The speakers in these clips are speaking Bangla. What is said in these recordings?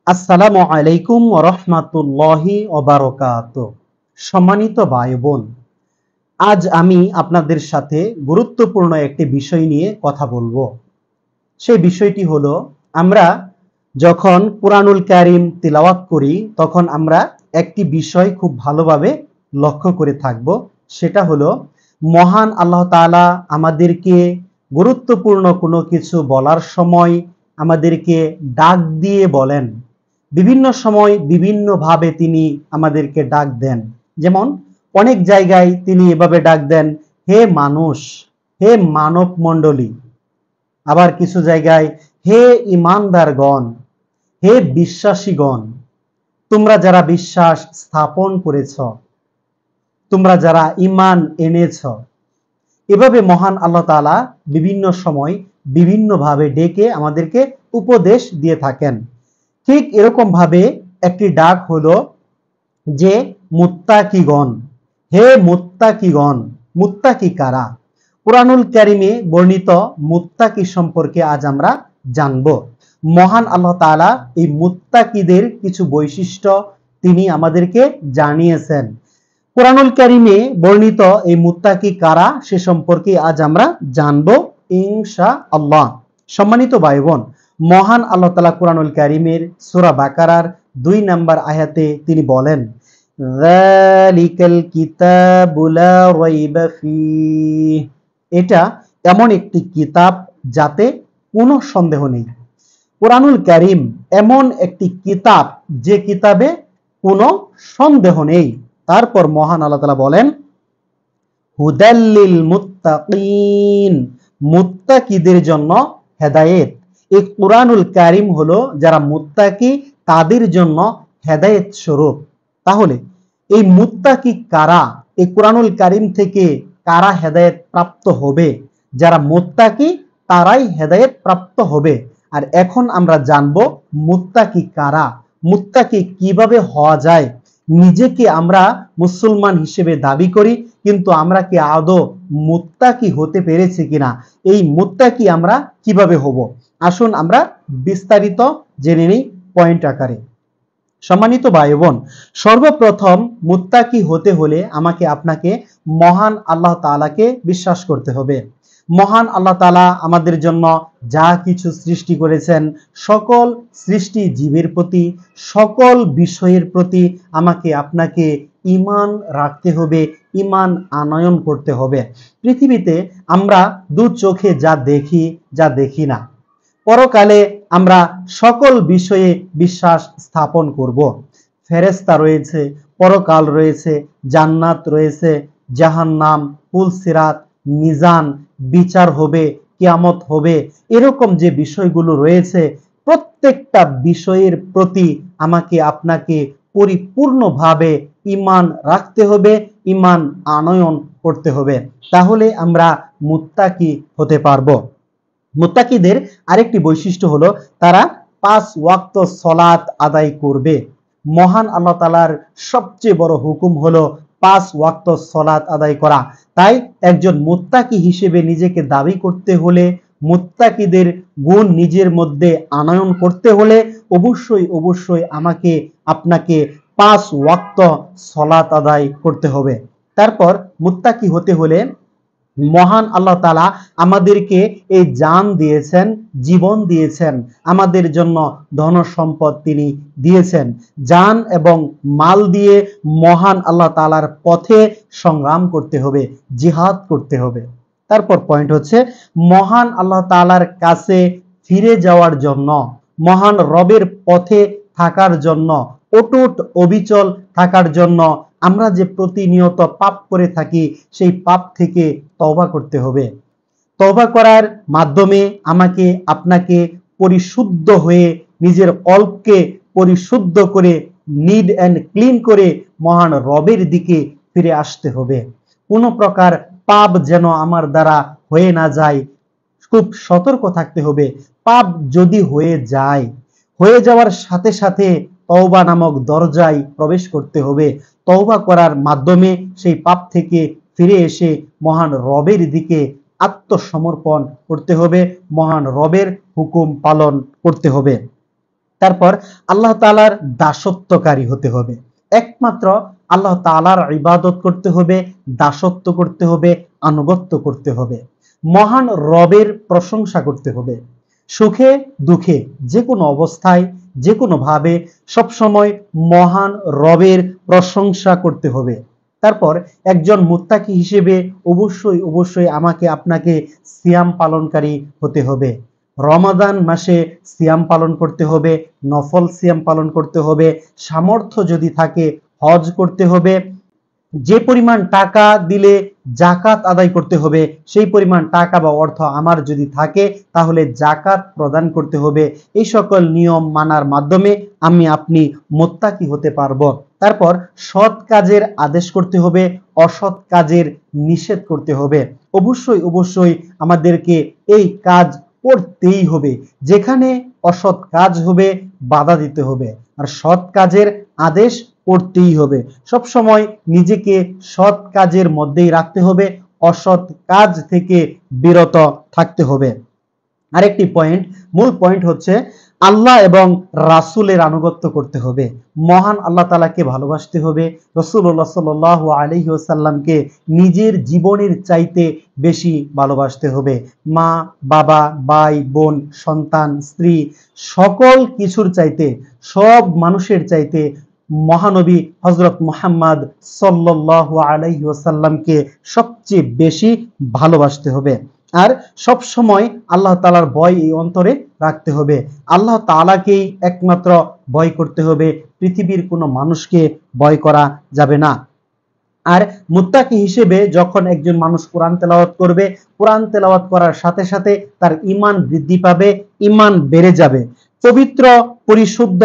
আসসালামু আলাইকুম ওয়া রাহমাতুল্লাহি ওয়া বারাকাতুহু। সম্মানিত ভাই বোন, আজ আমি আপনাদের সাথে গুরুত্বপূর্ণ একটি বিষয় নিয়ে কথা বলবো। সেই বিষয়টি হলো, আমরা যখন কুরআনুল কারীম তিলাওয়াত করি তখন আমরা একটি বিষয় খুব ভালোভাবে লক্ষ্য করে থাকব। সেটা হলো, মহান আল্লাহ তাআলা আমাদেরকে গুরুত্বপূর্ণ কোনো কিছু বলার সময় আমাদেরকে ডাক দিয়ে বলেন। বিভিন্ন সময় বিভিন্নভাবে তিনি আমাদেরকে ডাক দেন। যেমন অনেক জায়গায় তিনি এভাবে ডাক দেন, হে মানুষ, হে মানব মণ্ডলী। আবার কিছু জায়গায়, হে ঈমানদারগণ, হে বিশ্বাসীগণ, তোমরা যারা বিশ্বাস স্থাপন করেছ, তোমরা যারা ঈমান এনেছ। এভাবে মহান আল্লাহ তাআলা বিভিন্ন সময় বিভিন্নভাবে ডেকে আমাদেরকে উপদেশ দিয়ে থাকেন। ঠিক এরকম ভাবে একটি ডাক হলো যে, মুত্তাকিগণ, হে মুত্তাকিগণ। মুত্তাকি কারা? কুরআনুল কারীমে বর্ণিত মুত্তাকি সম্পর্কে আজ আমরা জানব। মহান আল্লাহ তাআলা এই মুত্তাকিদের কিছু বৈশিষ্ট্য তিনি আমাদেরকে জানিয়েছেন। কুরআনুল কারীমে বর্ণিত এই মুত্তাকি কারা সে সম্পর্কে আজ আমরা জানব ইনশাআল্লাহ। সম্মানিত ভাই বোন, মহান আল্লাহ তাআলা কুরআনুল কারীমের সূরা বাকারার 2 নম্বর আয়াতে তিনি বলেন, যালিকাল কিতাবু লা রাইবা ফীহ। এটা এমন একটি কিতাব যাতে কোনো সন্দেহ নেই। কুরআনুল কারীম এমন একটি কিতাব যে কিতাবে কোনো সন্দেহ নেই। তারপর মহান আল্লাহ তাআলা বলেন, হুদাল্লিল মুত্তাকিন, মুত্তাকিদের জন্য হেদায়েত। এই কুরআনুল কারীম হলো যারা মুত্তাকি তাদের জন্য হেদায়েত স্বরূপ। তাহলে এই মুত্তাকি কারা? এই কুরআনুল কারীম থেকে কারা হেদায়েত প্রাপ্ত হবে? যারা মুত্তাকি তারাই হেদায়েত প্রাপ্ত হবে। আর এখন আমরা জানবো মুত্তাকি কারা, মুত্তাকি কিভাবে হওয়া যায়। নিজেকে আমরা মুসলমান হিসেবে দাবি করি, কিন্তু আমরা কি আদৌ মুত্তাকি হতে পেরেছি কিনা? এই মুত্তাকি আমরা কিভাবে হব? আসুন আমরা বিস্তারিত জেনে নিই পয়েন্ট আকারে। সম্মানিত ভাই বোন, সর্বপ্রথম মুত্তাকি হতে হলে আমাকে আপনাকে মহান আল্লাহ তাআলাকে বিশ্বাস করতে হবে। মহান আল্লাহ তাআলা আমাদের জন্য যা কিছু সৃষ্টি করেছেন, সকল সৃষ্টি জীবের প্রতি, সকল বিষয়ের প্রতি আমাকে আপনাকে ঈমান রাখতে হবে, ঈমান আনয়ন করতে হবে। পৃথিবীতে আমরা দু চোখে যা দেখি, যা দেখি না, পরকালে আমরা সকল বিষয়ে বিশ্বাস স্থাপন করব। ফেরেশতা রয়েছে, পরকাল রয়েছে, জান্নাত রয়েছে, জাহান্নাম, পুলসিরাত, মিজান, বিচার হবে, কিয়ামত হবে, এরকম যে বিষয়গুলো রয়েছে, প্রত্যেকটা বিষয়ের প্রতি আমাকে আপনাকে পরিপূর্ণভাবে ঈমান রাখতে হবে, ঈমান আনয়ন করতে হবে। তাহলে আমরা মুত্তাকি হতে পারবো। মুত্তাকিদের আরেকটি বৈশিষ্ট্য হলো, তারা 5 ওয়াক্ত সালাত আদায় করবে। মহান আল্লাহ তাআলার সবচেয়ে বড় হুকুম হলো 5 ওয়াক্ত সালাত আদায় করা। তাই একজন মুত্তাকি হিসেবে নিজেকে দাবি করতে হলে, মুত্তাকিদের গুণ নিজের মধ্যে আনয়ন করতে হলে অবশ্যই আমাকে আপনাকে 5 ওয়াক্ত সালাত আদায় করতে হবে। তারপর মুত্তাকি হতে হলে মহান আল্লাহ তাআলা আমাদেরকে এই জান দিয়েছেন, জীবন দিয়েছেন, আমাদের জন্য ধন সম্পদ তিনি দিয়েছেন। জান এবং মাল দিয়ে মহান আল্লাহ তাআলার পথে সংগ্রাম করতে হবে, জিহাদ করতে হবে। তারপর পয়েন্ট হচ্ছে, মহান আল্লাহ তাআলার কাছে ফিরে যাওয়ার জন্য, মহান রবের পথে থাকার জন্য, অটুট অবিচল থাকার জন্য আমরা যে প্রতিনিয়ত পাপ করে থাকি, সেই পাপ থেকে তওবা করতে হবে। তওবা করার মাধ্যমে আমাকে আপনাকে পরিশুদ্ধ হয়ে, নিজের কলবকে পরিশুদ্ধ করে, নিড অ্যান্ড ক্লিন করে মহান রবের দিকে ফিরে আসতে হবে। কোনো প্রকার পাপ যেন আমার দ্বারা হয়ে না যায়, খুব সতর্ক থাকতে হবে। পাপ যদি হয়ে যায়, হয়ে যাওয়ার সাথে সাথে তওবা নামক দরজায় প্রবেশ করতে হবে। তওবা করার মাধ্যমে সেই পাপ থেকে ফিরে এসে মহান রবের দিকে আত্মসমর্পণ করতে হবে, মহান রবের হুকুম পালন করতে হবে। তারপর আল্লাহ তাআলার দাসত্বকারী হতে হবে। একমাত্র আল্লাহ তাআলার ইবাদত করতে হবে, দাসত্ব করতে হবে, আনুগত্য করতে হবে। মহান রবের প্রশংসা করতে হবে। সুখে দুঃখে যে কোনো অবস্থায় যে কোনো ভাবে সবসময় মহান রবের প্রশংসা করতে হবে। তারপর একজন মুত্তাকি হিসেবে অবশ্যই অবশ্যই আমাকে আপনাকে সিয়াম পালনকারী হতে হবে। রমাদান মাসে সিয়াম পালন করতে হবে, নফল সিয়াম পালন করতে হবে, সামর্থ্য যদি থাকে হজ করতে হবে, যে পরিমাণ টাকা দিলে জাকাত আদায় করতে হবে সেই পরিমাণ টাকা বা অর্থ আমার যদি থাকে তাহলে জাকাত প্রদান করতে হবে। এই সকল নিয়ম মানার মাধ্যমে আমি আপনি মুত্তাকি হতে পারবো। তারপর সৎ কাজের আদেশ করতে হবে, অসৎ কাজের নিষেধ করতে হবে। অবশ্যই অবশ্যই আমাদেরকে এই কাজ করতেই হবে। যেখানে অসৎ কাজ হবে বাধা দিতে হবে, আর সৎ কাজের আদেশ করতেই হবে। সব সময় নিজেকে সৎ কাজের মধ্যেই রাখতে হবে, অসৎ কাজ থেকে বিরত থাকতে হবে। আরেকটি পয়েন্ট, মূল পয়েন্ট হচ্ছে আল্লাহ এবং রাসূলের আনুগত্য করতে হবে। মহান আল্লাহ তাআলাকে ভালোবাসতে হবে, রাসূলুল্লাহ সাল্লাল্লাহু আলাইহি ওয়াসাল্লামকে নিজের জীবনের চাইতে বেশি ভালোবাসতে হবে। মা বাবা ভাই বোন সন্তান স্ত্রী সকল কিছুর চাইতে, সব মানুষের চাইতে মহানবী হযরত মুহাম্মদ সাল্লাল্লাহু আলাইহি ওয়াসাল্লামকে সবচেয়ে বেশি ভালোবাসতে হবে। আর সব সময় আল্লাহ তাআলার ভয় এই অন্তরে রাখতে হবে। আল্লাহ তাআলাকেই একমাত্র ভয় করতে হবে, পৃথিবীর কোনো মানুষকে ভয় করা যাবে না। আর মুত্তাকি হিসেবে যখন একজন মানুষ কোরআন তেলাওয়াত করবে, কোরআন তেলাওয়াত করার সাথে সাথে তার ঈমান বৃদ্ধি পাবে, ঈমান বেড়ে যাবে। পবিত্র পরিশুদ্ধ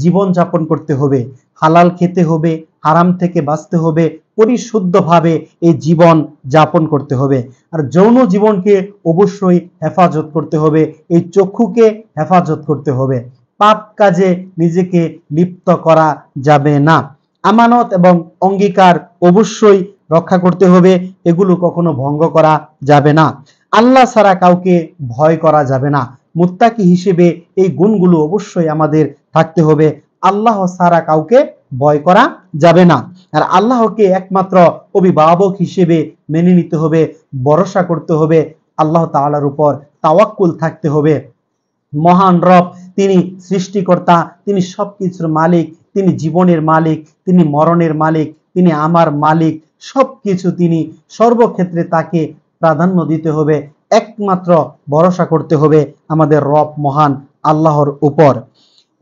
জীবন যাপন করতে হবে, হালাল খেতে হবে, হারাম থেকে বাঁচতে হবে, পরিশুদ্ধভাবে এই জীবন যাপন করতে হবে। আর যৌন জীবনকে অবশ্যই হেফাজত করতে হবে, এই চক্ষুকে হেফাজত করতে হবে। পাপ কাজে নিজেকে লিপ্ত করা যাবে না। আমানত এবং অঙ্গীকার অবশ্যই রক্ষা করতে হবে, এগুলো কখনো ভঙ্গ করা যাবে না। আল্লাহ ছাড়া কাউকে ভয় করা যাবে না। মুত্তাকি হিসেবে এই গুণগুলো অবশ্যই আমাদের থাকতে হবে। আল্লাহ ছাড়া কাউকে ভয় করা যাবে না। আর আল্লাহকে একমাত্র অভিভাবক হিসেবে মেনে নিতে হবে, ভরসা করতে হবে, আল্লাহ তাআলার উপর তাওয়াক্কুল থাকতে হবে। মহান রব তিনি সৃষ্টিকর্তা, তিনি সবকিছুর মালিক, তিনি জীবনের মালিক, তিনি মরণের মালিক, তিনি আমার মালিক, সবকিছু তিনি, সর্বক্ষেত্রে তাকে প্রাধান্য দিতে হবে। একমাত্র ভরসা করতে হবে আমাদের রব মহান আল্লাহর উপর।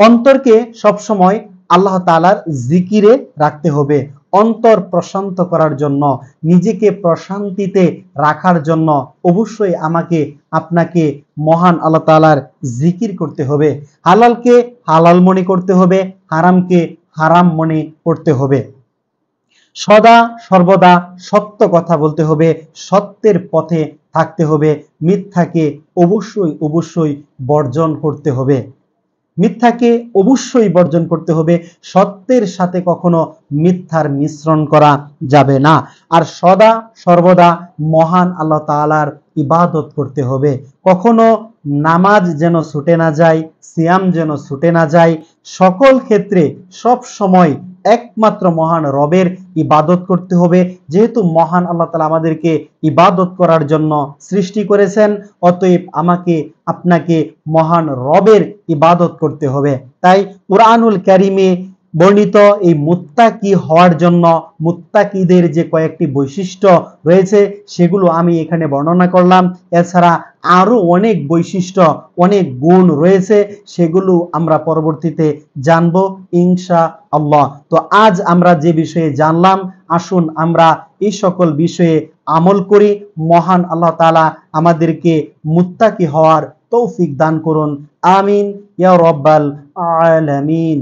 অন্তরকে সবসময় আল্লাহ তাআলার জিকিরে রাখতে হবে। অন্তর প্রশান্ত করার জন্য, নিজেকে প্রশান্তিতে রাখার জন্য অবশ্যই আমাকে আপনাকে মহান আল্লাহ তাআলার জিকির করতে হবে। হালালকে হালাল মনে করতে হবে, হারামকে হারাম মনে করতে হবে। সদা সর্বদা সত্য কথা বলতে হবে, সত্যের পথে থাকতে হবে, মিথ্যাকে অবশ্যই অবশ্যই বর্জন করতে হবে। মিথ্যাকে অবশ্যই বর্জন করতে হবে, সত্যের সাথে কখনো মিথ্যার মিশ্রণ করা যাবে না। আর সদা সর্বদা মহান আল্লাহ তাআলার ইবাদত করতে হবে। কখনো নামাজ যেন ছুটে না যায়, সিয়াম যেন ছুটে না যায়। সকল ক্ষেত্রে সব সময় একমাত্র মহান রবের ইবাদত করতে হবে। যেহেতু মহান আল্লাহ তাআলা আমাদেরকে ইবাদত করার জন্য সৃষ্টি করেছেন, অতএব আমাকে আপনাকে মহান রবের ইবাদত করতে হবে। তাই কুরআনুল কারীমে বর্ণিত এই মুত্তাকি হওয়ার জন্য মুত্তাকিদের যে কয়েকটি বৈশিষ্ট্য রয়েছে সেগুলো আমি এখানে বর্ণনা করলাম। এছাড়া আরো অনেক বৈশিষ্ট্য, অনেক গুণ রয়েছে, সেগুলো আমরা পরবর্তীতে জানবো ইনশাআল্লাহ। তো আজ আমরা যে বিষয়ে জানলাম, আসুন আমরা এই সকল বিষয়ে আমল করি। মহান আল্লাহ তাআলা আমাদেরকে মুত্তাকি হওয়ার তৌফিক দান করুন। আমিন ইয়া রাব্বাল আলামিন।